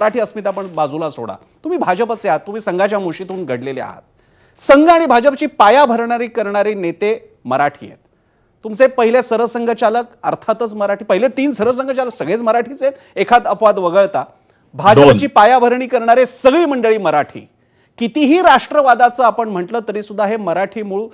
मराठी अस्मिता पण बाजूला सोडा, तुम्ही भाजपचे आहात, तुम्ही संघाच्या मुशीतून घडलेले आहात. संघ आणि भाजपची पाया भरणारी करणारे नेते मराठी आहेत. तुमचे पहिले सरसंघचालक अर्थातच मराठी, पहिले 3 सरसंघचालक सगळेच मराठीचे आहेत, एखाद अपवाद वगळता. भाजपची पायाभरणी करणारे सगळी मंडळी मराठी. कितीही राष्ट्रवादाचं आपण म्हटलं तरी सुद्धा हे मराठी मूळ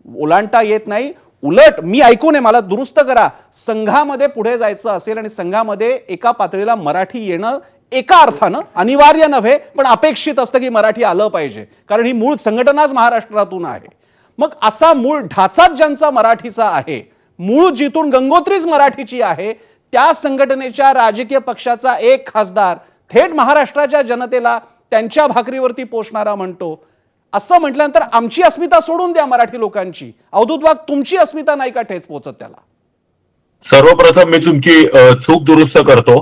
ओलांडता येत नाही. उलट मी ऐकून आहे, मला दुरुस्त करा, संघामध्ये पुढे जायचं असेल आणि संघामध्ये एका पातळीला मराठी येणं एका अर्थानं अनिवार्य नव्हे पण अपेक्षित असतं की मराठी आलं पाहिजे, कारण ही मूळ संघटनाच महाराष्ट्रातून आहे. मग असा मूळ ढाचाच ज्यांचा मराठीचा आहे, मूळ जिथून गंगोत्रीच मराठीची आहे, त्या संघटनेच्या राजकीय पक्षाचा एक खासदार थेट महाराष्ट्राच्या जनतेला त्यांच्या भाकरीवरती पोषणारा म्हणतो, असं म्हटल्यानंतर आमची अस्मिता सोडून द्या मराठी लोकांची, अवधूत वाघ तुमची अस्मिता नाही का ठेच पोचत त्याला? सर्वप्रथम मी तुमची चूक दुरुस्त करतो.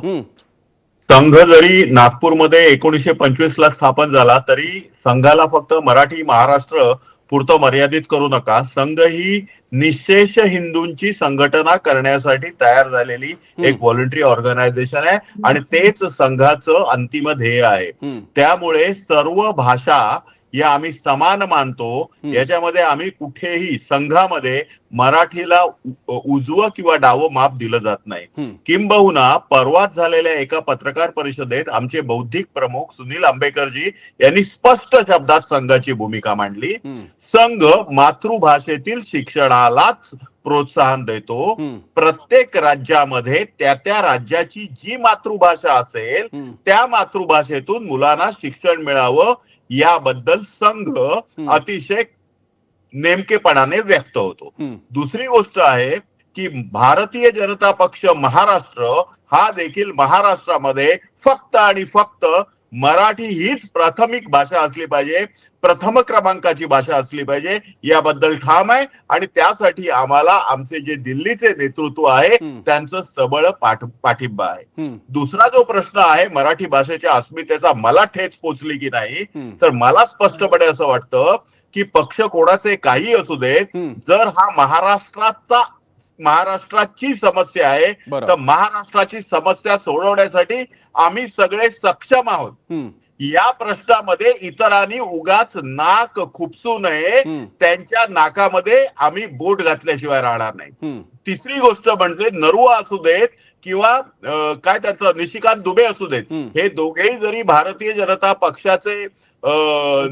संघ जरी नागपूरमध्ये 1925 ला स्थापन झाला तरी संघाला फक्त मराठी महाराष्ट्र पुरतं मर्यादित करू नका. संघ ही निशेष हिंदूंची संघटना करण्यासाठी तयार झालेली एक व्हॉलंटरी ऑर्गनायझेशन आहे आणि तेच संघाचं अंतिम ध्येय आहे. त्यामुळे सर्व भाषा या आम्ही समान मानतो. याच्यामध्ये आम्ही कुठेही संघामध्ये मराठीला उजवं किंवा डावं माप दिलं जात नाही. किंबहुना परवाच झालेल्या एका पत्रकार परिषदेत आमचे बौद्धिक प्रमुख सुनील आंबेकरजी यांनी स्पष्ट शब्दात संघाची भूमिका मांडली. संघ मातृभाषेतील शिक्षणालाच प्रोत्साहन देतो. प्रत्येक राज्यामध्ये त्या राज्याची जी मातृभाषा असेल त्या मातृभाषेतून मुलांना शिक्षण मिळावं याबद्दल संघ अतिशय नेमकेपणाने व्यक्त होतो. दुसरी गोष्ट आहे की भारतीय जनता पक्ष महाराष्ट्र हा देखील महाराष्ट्रामध्ये फक्त आणि फक्त मराठी हीच प्राथमिक भाषा असली पाहिजे, प्रथम क्रमांकाची भाषा असली पाहिजे याबद्दल ठाम आहे आणि त्यासाठी आम्हाला आमचे जे दिल्लीचे नेतृत्व आहे त्यांचं सबळ पाठिंबा आहे. दुसरा जो प्रश्न आहे मराठी भाषेच्या अस्मितेचा मला ठेच पोचली की नाही, तर मला स्पष्टपणे असं वाटतं की पक्ष कोणाचे काही असू देत, जर हा महाराष्ट्राची समस्या आहे तर महाराष्ट्राची समस्या सोडवण्यासाठी आम्ही सगळे सक्षम आहोत. या प्रश्नामध्ये इतरांनी उगाच नाक खुपसू नये, त्यांच्या नाकामध्ये आम्ही बोट घातल्याशिवाय राहणार नाही. तिसरी गोष्ट म्हणजे नरुआ असू देत किंवा काय त्याचं निशिकांत दुबे असू देत, हे दोघेही जरी भारतीय जनता पक्षाचे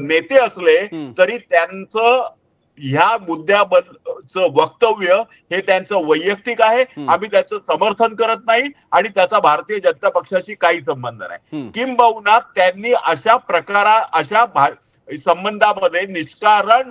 नेते असले तरी त्यांचं ह्या मुद्द्याबद्दलचं वक्तव्य हे त्यांचं वैयक्तिक आहे. आम्ही त्याचं समर्थन करत नाही आणि त्याचा भारतीय जनता पक्षाशी काही संबंध नाही. किंबहुना त्यांनी अशा संबंधामध्ये निष्कारण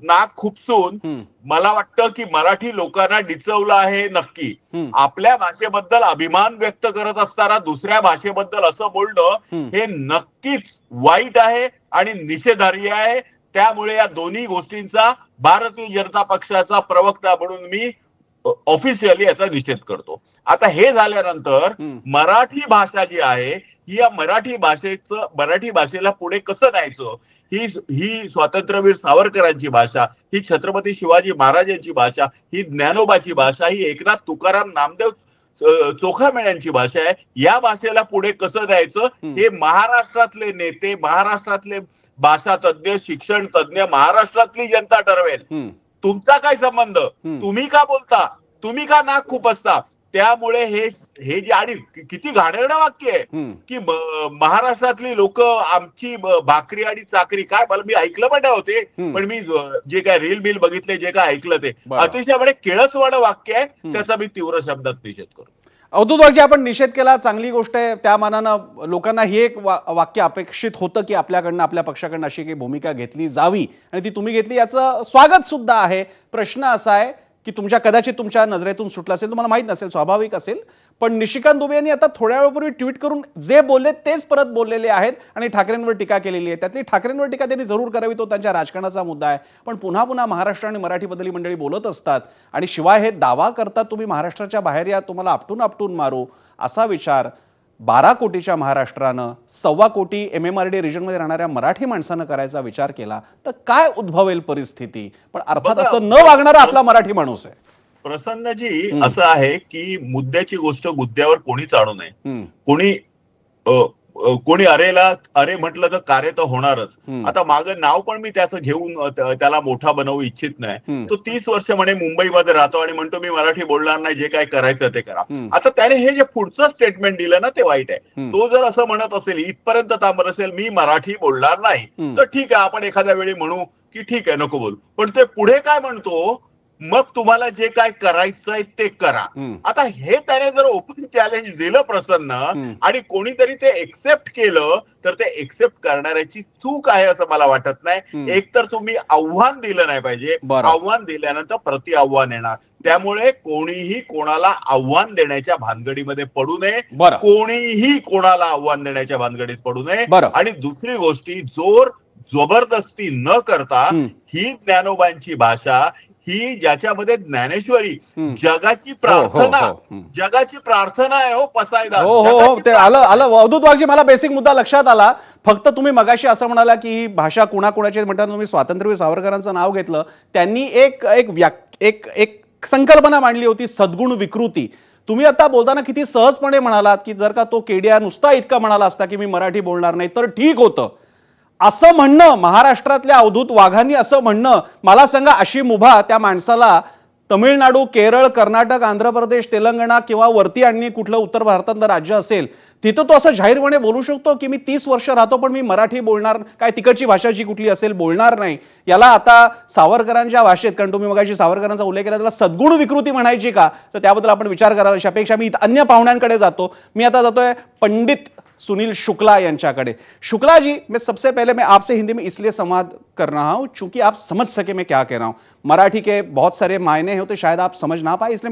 नाक खुपसून मला वाटतं की मराठी लोकांना डिचवलं आहे. नक्की आपल्या भाषेबद्दल अभिमान व्यक्त करत असताना दुसऱ्या भाषेबद्दल असं बोलणं हे नक्कीच वाईट आहे आणि निषेधार्ह आहे. त्यामुळे या दोन्ही गोष्टींचा भारतीय जनता पक्षाचा प्रवक्ता म्हणून मी ऑफिशियली याचा निषेध करतो. आता हे झाल्यानंतर मराठी भाषा जी आहे ही या मराठी भाषेला पुढे कसं न्यायचं, ही स्वातंत्र्यवीर सावरकरांची भाषा, ही छत्रपती शिवाजी महाराजांची भाषा, ही ज्ञानोबाची भाषा, ही एकनाथ तुकाराम नामदेव चोखामेळ्यांची भाषा आहे. या भाषेला पुढे कसं न्यायचं हे महाराष्ट्रातले नेते, महाराष्ट्रातले भाषा तज्ञ, शिक्षण तज्ञ, महाराष्ट्रातली जनता ठरवेल. तुमचा काय संबंध? तुम्ही का बोलता? तुम्ही का नाक खुपसता? त्यामुळे हे जे आणि किती घाणेरडं वाक्य आहे की महाराष्ट्रातली लोक आमची भाकरी आणि चाकरी, काय मला मी ऐकलं पण नाही होते, पण मी जे काय रील बिल बघितले, जे काय ऐकलं ते अतिशय म्हणजे किळसवाणं वाक्य आहे. त्याचा मी तीव्र शब्दात निषेध करतो. अवधूत वाघजी, आपण निषेध केला, चांगली गोष्ट आहे. त्या मानानं लोकांना हे एक वाक्य अपेक्षित होतं की आपल्याकडनं, आपल्या पक्षाकडनं अशी काही भूमिका घेतली जावी आणि ती तुम्ही घेतली, याचं स्वागत सुद्धा आहे. प्रश्न असा आहे की कदाचित तुमच्या नजरेतून सुटलं असेल, तुम्हाला माहित नसेल, स्वाभाविक असेल, पण निशिकांत दुबे यांनी आता थोड्या वेळापूर्वी ट्विट करून जे बोलले तेच परत बोललेले आहेत आणि ठाकरेंवर टीका केलेली आहे. त्यातली ठाकरेंवर टीका त्यांनी जरूर करावी, तो त्यांच्या राजकारणाचा मुद्दा आहे. पण पुन्हा पुन्हा महाराष्ट्र आणि मराठीबद्दल मंडळी बोलत असतात आणि शिवाय हे दावा करतात तुम्ही महाराष्ट्राच्या बाहेर या, तुम्हाला आपटून आपटून मारू, असा विचार 12 कोटीच्या महाराष्ट्रानं 1.25 कोटी MMRD रिजनमध्ये राहणाऱ्या मराठी माणसानं करायचा विचार केला तर काय उद्भवेल परिस्थिती? पण अर्थात असं न वागणारा आपला मराठी माणूस आहे. प्रसन्नजी, असं आहे की मुद्द्याची गोष्ट मुद्द्यावर कोणीच आणू नये. कोणी कोणी अरे म्हटलं तर कार्य तर होणारच. आता मागं नाव पण मी त्याचं घेऊन त्याला मोठा बनवू इच्छित नाही. तो 30 वर्ष म्हणे मुंबईमध्ये राहतो आणि म्हणतो मी मराठी बोलणार नाही, जे काय करायचं ते करा. आता त्याने हे जे पुढचं स्टेटमेंट दिलं ना ते वाईट आहे. तो जर असं म्हणत असेल, इथपर्यंत तांबर असेल, मी मराठी बोलणार नाही, तर ठीक आहे, आपण एखाद्या वेळी म्हणू की ठीक आहे नको बोलू. पण ते पुढे काय म्हणतो, मग तुम्हाला जे काय करायचंय ते करा. आता हे त्याने जर ओपन चॅलेंज दिलं प्रसन्न आणि कोणीतरी ते एक्सेप्ट केलं, तर ते एक्सेप्ट करणाऱ्याची चूक आहे असं मला वाटत नाही. एक तर तुम्ही आव्हान दिलं नाही पाहिजे. आव्हान दिल्यानंतर प्रति आव्हान येणार. त्यामुळे कोणीही कोणाला आव्हान देण्याच्या भानगडीमध्ये पडू नये. कोणीही कोणाला आव्हान देण्याच्या भानगडीत पडू नये. आणि दुसरी गोष्टी, जोर जबरदस्ती न करता, ही ज्ञानोबांची भाषा, ही ज्याच्यामध्ये ज्ञानेश्वरी जगाची प्रार्थना आहे. हो पसायदा, हो ते आलं अवधूत वाघजी, मला बेसिक मुद्दा लक्षात आला. फक्त तुम्ही मगाशी असं म्हणाला की ही भाषा कुणाकुणाची म्हणताना तुम्ही स्वातंत्र्यवीर सावरकरांचं नाव घेतलं. त्यांनी एक संकल्पना मांडली होती, सद्गुण विकृती. तुम्ही आता बोलताना किती सहजपणे म्हणालात की जर का तो केडिया नुसता इतका म्हणाला असता की मी मराठी बोलणार नाही तर ठीक होतं, असं म्हणणं महाराष्ट्रातल्या अवधूत वाघांनी असं म्हणणं, मला सांगा अशी मुभा त्या माणसाला तमिळनाडू, केरळ, कर्नाटक, आंध्र प्रदेश, तेलंगणा किंवा वरती आणि कुठलं उत्तर भारतातलं राज्य असेल तिथं तो असं जाहीरपणे बोलू शकतो की मी 30 वर्ष राहतो पण मी मराठी बोलणार, काय तिकडची भाषा जी कुठली असेल बोलणार नाही. याला आता सावरकरांच्या भाषेत, कारण तुम्ही मगाशी सावरकरांचा उल्लेख केला, त्याला सद्गुण विकृती म्हणायची का, तर त्याबद्दल आपण विचार करावा. अशा अपेक्षा मी अन्य पाहुण्यांकडे जातो. मी आता जातोय पंडित सुनील शुक्ला यांच्याकडे. शुक्ला जी, मैं सबसे पहले मैं आपसे हिंदी में इसलिए संवाद कर रहा हूं चूंकि आप समझ सके मैं क्या कह रहा हूं. मराठी के बहुत सारे मायने होते शायद आप समझ ना पाए, इसलिए मैं